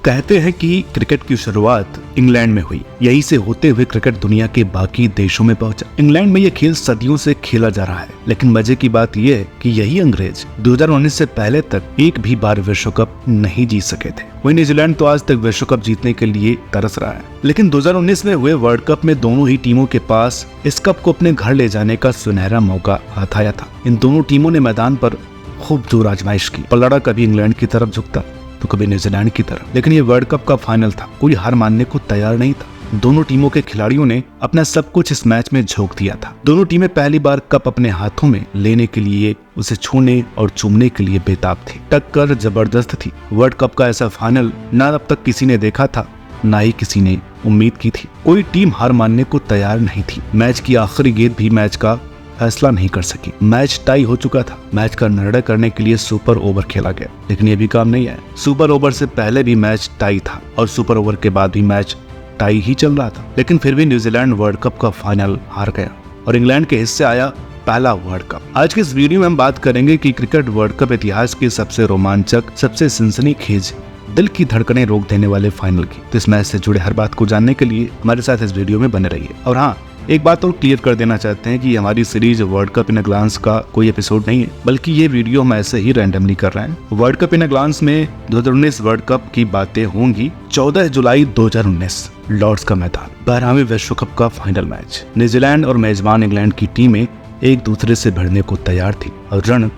कहते हैं कि क्रिकेट की शुरुआत इंग्लैंड में हुई। यहीं से होते हुए क्रिकेट दुनिया के बाकी देशों में पहुंचा। इंग्लैंड में यह खेल सदियों से खेला जा रहा है, लेकिन मजे की बात यह है कि यही अंग्रेज 2019 से पहले तक एक भी बार विश्व कप नहीं जीत सके थे। वहीं न्यूजीलैंड तो आज तक विश्व कप जीतने के लिए तरस रहा है, लेकिन 2019 में हुए वर्ल्ड कप में दोनों ही टीमों के पास इस कप को अपने घर ले जाने का सुनहरा मौका हाथ आया था। इन दोनों टीमों ने मैदान पर खूब जोर आजमाइश की। पलड़ा कभी इंग्लैंड की तरफ झुकता तो कभी न्यूजीलैंड की तरफ, लेकिन ये वर्ल्ड कप का फाइनल था। कोई हार मानने को तैयार नहीं था। दोनों टीमों के खिलाड़ियों ने अपना सब कुछ इस मैच में झोंक दिया था। दोनों टीमें पहली बार कप अपने हाथों में लेने के लिए, उसे छूने और चूमने के लिए बेताब थी। टक्कर जबरदस्त थी। वर्ल्ड कप का ऐसा फाइनल ना अब तक किसी ने देखा था, ना ही किसी ने उम्मीद की थी। कोई टीम हार मानने को तैयार नहीं थी। मैच की आखिरी गेंद भी मैच का फैसला नहीं कर सकी। मैच टाई हो चुका था। मैच का निर्णय करने के लिए सुपर ओवर खेला गया, लेकिन ये भी काम नहीं आया। सुपर ओवर से पहले भी मैच टाई था और सुपर ओवर के बाद भी मैच टाई ही चल रहा था, लेकिन फिर भी न्यूजीलैंड वर्ल्ड कप का फाइनल हार गया और इंग्लैंड के हिस्से आया पहला वर्ल्ड कप। आज के इस वीडियो में हम बात करेंगे कि क्रिकेट वर्ल्ड कप इतिहास के सबसे रोमांचक, सबसे सनसनीखेज, दिल की धड़कनें रोक देने वाले फाइनल की। तो इस मैच से जुड़े हर बात को जानने के लिए हमारे साथ इस वीडियो में बने रहिए। और हाँ, एक बात और क्लियर कर देना चाहते हैं कि हमारी series world cup in a glance का कोई एपिसोड नहीं है, बल्कि ये वीडियो हम ऐसे ही रैंडमली कर रहे हैं। World cup in a glance में 2019 वर्ल्ड कप की बातें होंगी। 14 जुलाई 2019 लॉर्ड्स का मैदान, 12वें विश्व कप का फाइनल मैच। न्यूजीलैंड और मेजबान इंग्लैंड की टीमें एक दूसरे से भिड़ने को तैयार थी और रण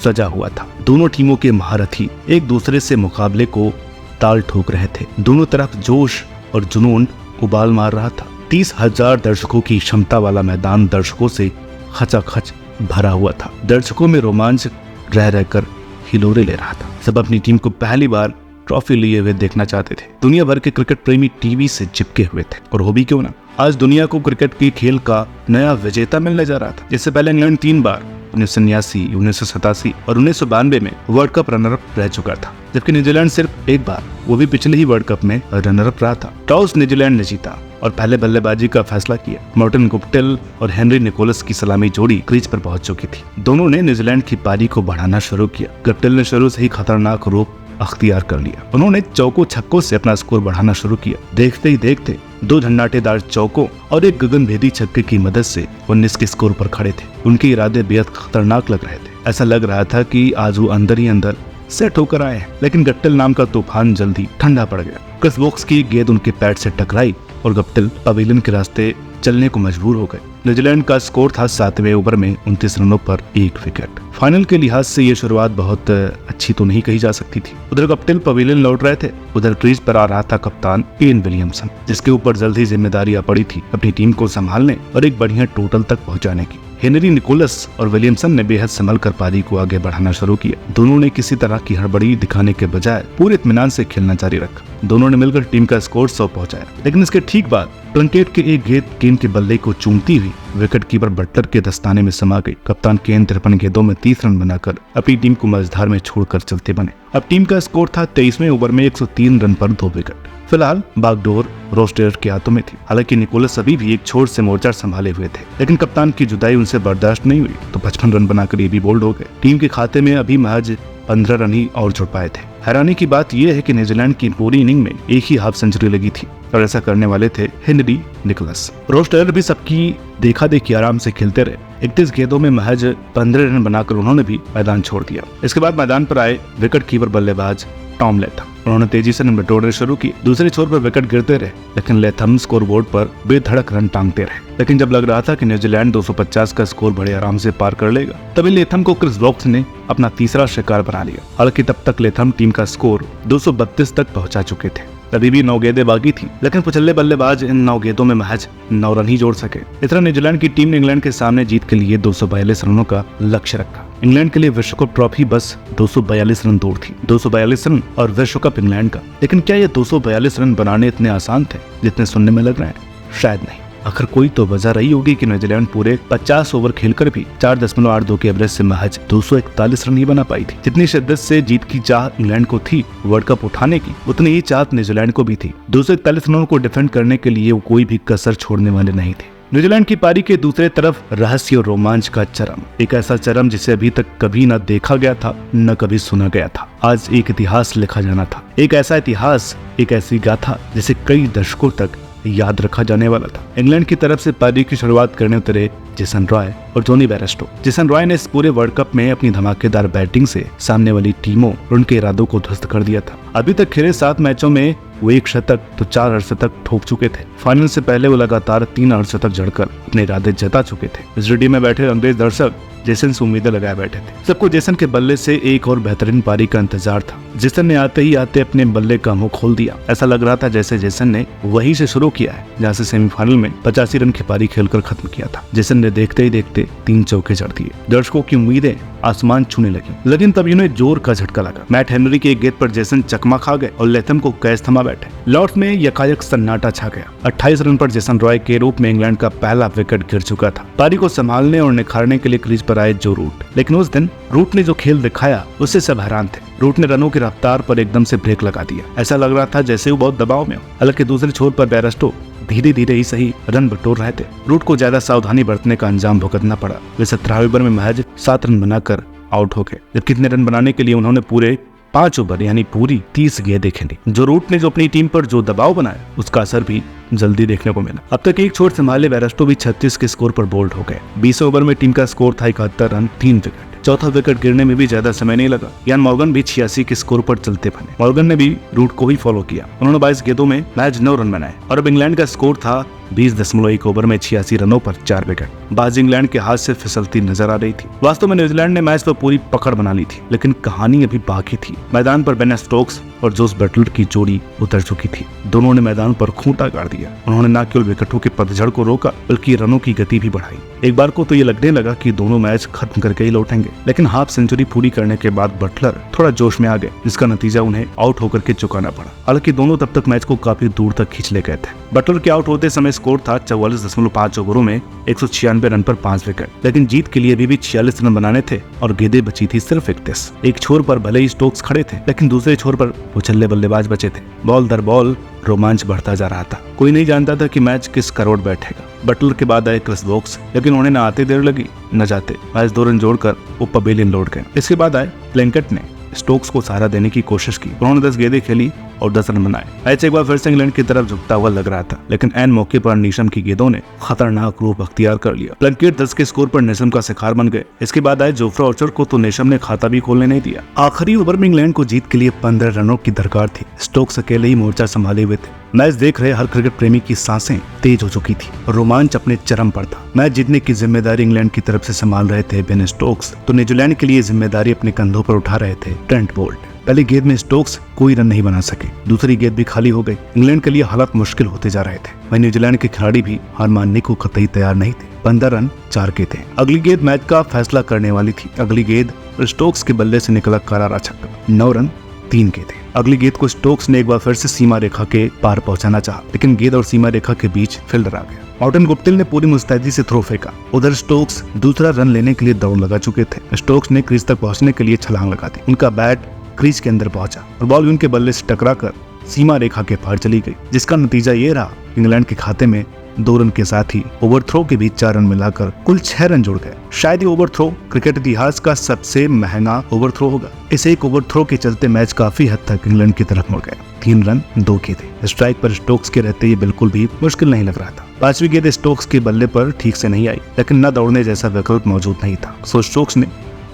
सजा हुआ था। दोनों टीमों के महारथी एक दूसरे से मुकाबले को ताल ठोक रहे थे। दोनों तरफ जोश और जुनून उबाल मार रहा था। 30,000 दर्शकों की क्षमता वाला मैदान दर्शकों से खचाखच भरा हुआ था। दर्शकों में रोमांच रह रहकर हिलोरे ले रहा था। सब अपनी टीम को पहली बार ट्रॉफी लिए हुए देखना चाहते थे। दुनिया भर के क्रिकेट प्रेमी टीवी से चिपके हुए थे, और हो भी क्यों ना। आज दुनिया को क्रिकेट की खेल का नया विजेता मिलने जा रहा था। इससे पहले इंग्लैंड 3 बार 1989, 1987 और 1992 में वर्ल्ड कप रनर अप रह चुका था, जबकि न्यूजीलैंड सिर्फ एक बार, वो भी पिछले ही वर्ल्ड कप में रनर अप रहा था। टॉस न्यूजीलैंड ने जीता और पहले बल्लेबाजी का फैसला किया। मार्टिन गुप्टिल और हेनरी निकोलस की सलामी जोड़ी क्रीज पर पहुंच चुकी थी। दोनों ने न्यूजीलैंड की पारी को बढ़ाना शुरू किया। गुप्टिल ने शुरू से ही खतरनाक रूप अख्तियार कर लिया। उन्होंने चौकों छक्कों से अपना स्कोर बढ़ाना शुरू किया। देखते ही देखते 2 झन्नाटेदार चौकों और एक गगनभेदी छक्के की मदद से 19 के स्कोर पर खड़े थे। उनके इरादे बेहद खतरनाक लग रहे थे। ऐसा लग रहा था कि आज वो अंदर ही अंदर सेट होकर आए हैं, लेकिन गप्टिल नाम का तूफान जल्दी ठंडा पड़ गया। क्रिस वोक्स की गेंद उनके पैड से टकराई और गप्टिल पवेलियन के रास्ते चलने को मजबूर हो गए। न्यूजीलैंड का स्कोर था 7वें ओवर में 29 रनों पर 1 विकेट। फाइनल के लिहाज से ये शुरुआत बहुत अच्छी तो नहीं कही जा सकती थी। उधर गप्टिल पवेलियन लौट रहे थे, उधर क्रीज पर आ रहा था कप्तान केन विलियमसन, जिसके ऊपर जल्द ही जिम्मेदारियां पड़ी थी अपनी टीम को संभालने और एक बढ़िया टोटल तक पहुंचाने की। हेनरी निकोलस और विलियमसन ने बेहद संभल कर पारी को आगे बढ़ाना शुरू किया। दोनों ने किसी तरह की हड़बड़ी दिखाने के बजाय पूरे इत्मीनान से खेलना जारी रखा। दोनों ने मिलकर टीम का स्कोर 100 पहुंचाया, लेकिन इसके ठीक बाद ट्रंकेट के एक गेंद केन के बल्ले को चूमती हुई विकेट कीपर बटलर के दस्ताने में समा गई। कप्तान केन 53 गेंदों में 30 रन बनाकर अपनी टीम को मझधार में छोड़कर चलते बने। अब टीम का स्कोर था 23वें ओवर में 103 रन पर 2 विकेट। फिलहाल बागडोर रोस्टेयर के हाथों में थी। हालांकि निकोलस अभी भी एक छोर से मोर्चा संभाले हुए थे, लेकिन कप्तान की जुदाई उनसे बर्दाश्त नहीं हुई तो 55 रन बनाकर ये भी बोल्ड हो गए। टीम के खाते में अभी महज 15 रन ही और जुड़ पाए थे। हैरानी की बात यह है कि न्यूजीलैंड की पूरी इनिंग में एक ही हाफ सेंचुरी लगी थी और ऐसा करने वाले थे हेनरी निकोलस। रोस्टेयर भी सबकी देखा देखी आराम से खेलते रहे। 31 गेंदों में महज 15 रन बनाकर उन्होंने भी मैदान छोड़ दिया। इसके बाद मैदान पर आए विकेट कीपर बल्लेबाज टॉम लेथम। उन्होंने तेजी से रन बटोरने शुरू किए। दूसरे छोर पर विकेट गिरते रहे, लेकिन लेथम स्कोरबोर्ड पर बेधड़क रन टांगते रहे। लेकिन जब लग रहा था कि न्यूजीलैंड 250 का स्कोर बड़े आराम से पार कर लेगा, तभी लेथम को क्रिस वोक्स ने अपना तीसरा शिकार बना लिया। हालांकि तब तक लेथम टीम का स्कोर 232 तक पहुंचा चुके थे। अभी भी 9 गेंदें बाकी थी, लेकिन कुचल्ले बल्लेबाज इन 9 गेंदों में महज 9 रन ही जोड़ सके। इस तरह न्यूजीलैंड की टीम ने इंग्लैंड के सामने जीत के लिए 242 रनों का लक्ष्य रखा। इंग्लैंड के लिए विश्व कप ट्रॉफी बस 242 रन दूर थी। 242 रन और विश्व कप इंग्लैंड का। लेकिन क्या ये 242 रन बनाने इतने आसान थे जितने सुनने में लग रहे हैं? शायद नहीं। आखिर कोई तो वजह रही होगी कि न्यूजीलैंड पूरे 50 ओवर खेलकर भी 4.82 के एवरेज से महज 241 रन ही बना पाई थी। जितनी शिद्दत से जीत की चाह इंग्लैंड को थी वर्ल्ड कप उठाने की, उतनी ही चाहत न्यूजीलैंड को भी थी। 241 रनों को डिफेंड करने के लिए वो कोई भी कसर छोड़ने वाले नहीं थे। न्यूजीलैंड की पारी के दूसरे तरफ रहस्य और रोमांच का चरम, एक ऐसा चरम जिसे अभी तक कभी न देखा गया था न कभी सुना गया था। आज एक इतिहास लिखा जाना था, एक ऐसा इतिहास, एक ऐसी गाथा जिसे कई दशकों तक याद रखा जाने वाला था। इंग्लैंड की तरफ से पारी की शुरुआत करने उतरे जेसन रॉय और जोनी बेयरस्टो। जेसन रॉय ने इस पूरे वर्ल्ड कप में अपनी धमाकेदार बैटिंग से सामने वाली टीमों और उनके इरादों को ध्वस्त कर दिया था। अभी तक खेले 7 मैचों में वो 1 शतक तो 4 अर्धशतक ठोक चुके थे। फाइनल से पहले वो लगातार 3 अर्धशतक जड़कर अपने इरादे जता चुके थे। स्टेडियम में बैठे अंग्रेज दर्शक जेसन से उम्मीदें लगाए बैठे थे। सबको जेसन के बल्ले से एक और बेहतरीन पारी का इंतजार था। जेसन ने आते ही आते अपने बल्ले का मुंह खोल दिया। ऐसा लग रहा था जैसे जेसन ने वहीं से शुरू किया है जहां से सेमीफाइनल में 85 रन की पारी खेलकर खत्म किया था। जेसन ने देखते ही देखते 3 चौके जड़ दिए। दर्शकों की उम्मीदें आसमान छूने लगी, लेकिन तभी उन्हें जोर का झटका लगा। मैट हेनरी के एक गेंद पर जेसन चकमा खा गए और लेथम को कैच थमा बैठे। लॉर्ड्स में यकायक सन्नाटा छा गया। 28 रन पर जेसन रॉय के रूप में इंग्लैंड का पहला विकेट गिर चुका था। पारी को संभालने और निखारने के लिए क्रीज पर आए जो रूट, लेकिन उस दिन रूट ने जो खेल दिखाया उससे सब हैरान थे। रूट ने रनों की रफ्तार पर एकदम से ब्रेक लगा दिया। ऐसा लग रहा था जैसे वो बहुत दबाव में हो। हालांकि दूसरे छोर पर बेयरस्टो धीरे धीरे ही सही रन बटोर रहे थे। रूट को ज्यादा सावधानी बरतने का अंजाम भुगतना पड़ा। वे 17वें ओवर में महज 7 रन बनाकर आउट हो गए, जबकि इतने रन बनाने के लिए उन्होंने पूरे 5 ओवर यानी पूरी 30 गेंदें खेली। जो रूट ने जो अपनी टीम पर जो दबाव बनाया उसका असर भी जल्दी देखने को मिला। अब तक एक छोर संभाले बेयरस्टो भी 36 के स्कोर पर बोल्ड हो गए। 20 ओवर में टीम का स्कोर था 71 रन, 3 विकेट। चौथा विकेट गिरने में भी ज्यादा समय नहीं लगा। यान मॉर्गन भी 86 के स्कोर पर चलते बने। मॉर्गन ने भी रूट को ही फॉलो किया। उन्होंने 22 गेंदों में मैच 9 रन बनाए और अब इंग्लैंड का स्कोर था 20.1 ओवर में 86 रनों पर 4 विकेट। बाजी इंग्लैंड के हाथ से फिसलती नजर आ रही थी। वास्तव में न्यूजीलैंड ने मैच पर पूरी पकड़ बना ली थी, लेकिन कहानी अभी बाकी थी। मैदान पर बेन स्टोक्स और जोस बटलर की जोड़ी उतर चुकी थी। दोनों ने मैदान पर खूंटा गाड़ दिया। उन्होंने न केवल विकेटों के पतझड़ को रोका बल्कि रनों की गति भी बढ़ाई। एक बार को तो ये लगने लगा कि दोनों मैच खत्म करके ही लौटेंगे, लेकिन हाफ सेंचुरी पूरी करने के बाद बटलर थोड़ा जोश में आ गए, जिसका नतीजा उन्हें आउट होकर के चुकाना पड़ा। हालांकि दोनों तब तक मैच को काफी दूर तक खींच ले गए थे। बटलर के आउट होते समय स्कोर था 44.5 ओवरों में 196 रन पर 5 विकेट, लेकिन जीत के लिए भी 46 रन बनाने थे और गेंदें बची थी सिर्फ 31। एक छोर पर भले ही स्टोक्स खड़े थे, लेकिन दूसरे छोर पर वो छल्ले बल्लेबाज बचे थे। बॉल दर बॉल रोमांच बढ़ता जा रहा था। कोई नहीं जानता था कि मैच किस करोड़ बैठेगा। बटलर के बाद आए क्रिस वोक्स, लेकिन उन्हें न आते देर लगी न जाते। मैच 2 रन जोड़कर वो पवेलियन लौट गए। इसके बाद आए प्लैंकेट ने स्टोक्स को सहारा देने की कोशिश की। उन्होंने 10 गेंदें खेली और 10 रन बनाए। मैच एक बार फिर से इंग्लैंड की तरफ झुकता हुआ लग रहा था, लेकिन ऐन मौके पर नीशम की गेंदों ने खतरनाक रूप अख्तियार कर लिया। प्लंकेट 10 के स्कोर पर नीशम का शिकार बन गए। इसके बाद आए जोफ्रा आर्चर को तो नीशम ने खाता भी खोलने नहीं दिया। आखिरी ओवर में इंग्लैंड को जीत के लिए 15 रनों की दरकार थी। स्टोक्स अकेले ही मोर्चा संभाले हुए थे। मैच देख रहे हर क्रिकेट प्रेमी की सांसें तेज हो चुकी थी और रोमांच अपने चरम पर था। मैच जीतने की जिम्मेदारी इंग्लैंड की तरफ से संभाल रहे थे बेन स्टोक्स, तो न्यूजीलैंड के लिए जिम्मेदारी अपने कंधों पर उठा रहे थे ट्रेंट बोल्ट। पहली गेंद में स्टोक्स कोई रन नहीं बना सके, दूसरी गेंद भी खाली हो गई। इंग्लैंड के लिए हालात मुश्किल होते जा रहे थे। वहीं न्यूजीलैंड के खिलाड़ी भी हार मानने को कतई तैयार नहीं थे। 15 रन 4 के थे। अगली गेंद मैच का फैसला करने वाली थी। अगली गेंद स्टोक्स के बल्ले से निकला करारा छक्का। 9 रन 3 के थे। अगली गेंद को स्टोक्स ने एक बार फिर से सीमा रेखा के पार पहुंचाना चाहा, लेकिन गेंद और सीमा रेखा के बीच फील्डर आ गया। मार्टिन गुप्टिल ने पूरी मुस्तैदी से थ्रो फेंका। उधर स्टोक्स दूसरा रन लेने के लिए दौड़ लगा चुके थे। स्टोक्स ने क्रीज तक पहुंचने के लिए छलांग लगा दी। उनका बैट क्रीज के अंदर पहुंचा और बॉल उनके बल्ले से टकराकर सीमा रेखा के पार चली गई, जिसका नतीजा ये रहा इंग्लैंड के खाते में 2 रन के साथ ही ओवरथ्रो के बीच 4 रन मिलाकर कुल 6 रन जुड़ गए। शायद ये ओवरथ्रो क्रिकेट इतिहास का सबसे महंगा ओवरथ्रो होगा। इस एक ओवरथ्रो के चलते मैच काफी हद तक इंग्लैंड की तरफ मुड़ गया। 3 रन 2 के थे। स्ट्राइक पर स्टोक्स के रहते ये बिल्कुल भी मुश्किल नहीं लग रहा था। 5वीं गेंद स्टोक्स के बल्ले पर ठीक से नहीं आई, लेकिन न दौड़ने जैसा विकल्प मौजूद नहीं था, सो स्टोक्स ने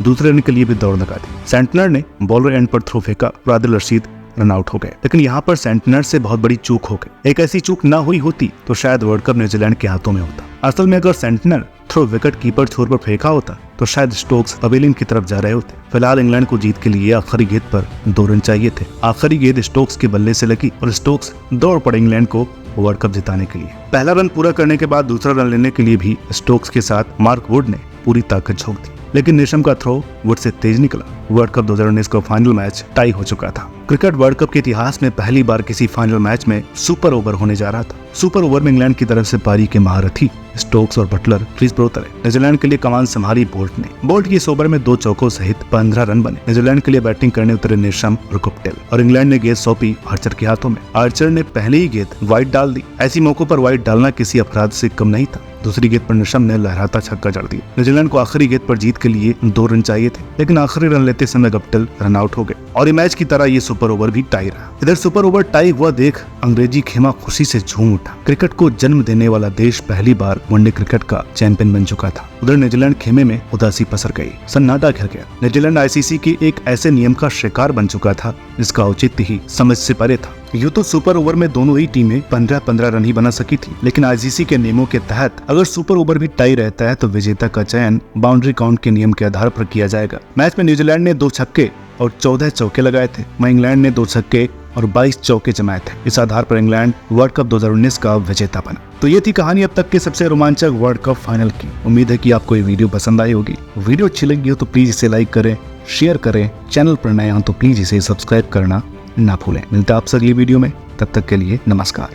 दूसरे रन के लिए भी दौड़ लगा दी। सेंटनर ने बॉलर एंड पर थ्रो फेंका और आदिल रशीद रन आउट हो गए, लेकिन यहाँ पर सेंटनर से बहुत बड़ी चूक हो गई। एक ऐसी चूक ना हुई होती तो शायद वर्ल्ड कप न्यूजीलैंड के हाथों में होता। असल में अगर सेंटनर थ्रो विकेट कीपर छोर पर फेंका होता तो शायद स्टोक्स पवेलियन की तरफ जा रहे होते। फिलहाल इंग्लैंड को जीत के लिए आखिरी गेंद पर 2 रन चाहिए थे। आखिरी गेंद स्टोक्स के बल्ले से लगी और स्टोक्स दौड़ पड़े इंग्लैंड को वर्ल्ड कप जिताने के लिए। पहला रन पूरा करने के बाद दूसरा रन लेने के लिए भी स्टोक्स के साथ मार्क वुड ने पूरी ताकत झोंक दी, लेकिन नीशम का थ्रो वुड से तेज निकला। वर्ल्ड कप 2019 का फाइनल मैच टाई हो चुका था। क्रिकेट वर्ल्ड कप के इतिहास में पहली बार किसी फाइनल मैच में सुपर ओवर होने जा रहा था। सुपर ओवर में इंग्लैंड की तरफ से पारी के महारथी स्टोक्स और बटलर क्रीज पर उतरे। न्यूजीलैंड के लिए कमान संभाली बोल्ट ने। बोल्ट की इस ओवर में 2 चौकों सहित 15 रन बने। न्यूजीलैंड के लिए बैटिंग करने उतरे नीशम और गुप्टिल और इंग्लैंड ने गेंद सौंपी आर्चर के हाथों में। आर्चर ने पहले ही गेंद वाइड डाल दी। ऐसी मौकों पर वाइड डालना किसी अपराध से कम नहीं था। दूसरी गेंद पर निशम ने लहराता छक्का जड़ दिया। न्यूजीलैंड को आखिरी गेंद पर जीत के लिए 2 रन चाहिए थे, लेकिन आखिरी रन लेते समय गप्टिल रन आउट हो गए और ये मैच की तरह ये सुपर ओवर भी टाई रहा। इधर सुपर ओवर टाई हुआ देख अंग्रेजी खेमा खुशी से झूम उठा। क्रिकेट को जन्म देने वाला देश पहली बार वनडे क्रिकेट का चैंपियन बन चुका था। उधर न्यूजीलैंड खेमे में उदासी पसर गई, सन्नाटा घिर गया। न्यूजीलैंड आईसीसी के एक ऐसे नियम का शिकार बन चुका था जिसका औचित्य ही समझ से परे था। यूं तो सुपर ओवर में दोनों ही टीमें 15-15 रन ही बना सकी थी, लेकिन आईसीसी के नियमों के तहत अगर सुपर ओवर भी टाई रहता है तो विजेता का चयन बाउंड्री काउंट के नियम के आधार पर किया जाएगा। मैच में न्यूजीलैंड ने 2 छक्के और 14 चौके लगाए थे, वहीं इंग्लैंड ने 2 छक्के और 22 चौके जमाए थे। इस आधार पर इंग्लैंड वर्ल्ड कप 2019 का विजेता बना। तो ये थी कहानी अब तक के सबसे रोमांचक वर्ल्ड कप फाइनल की। उम्मीद है कि आपको ये वीडियो पसंद आई होगी। वीडियो अच्छी लगी हो तो प्लीज इसे लाइक करें, शेयर करें। चैनल पर नए हो तो प्लीज इसे सब्सक्राइब करना ना भूलें। मिलता है आपसे अगली वीडियो में, तब तक के लिए नमस्कार।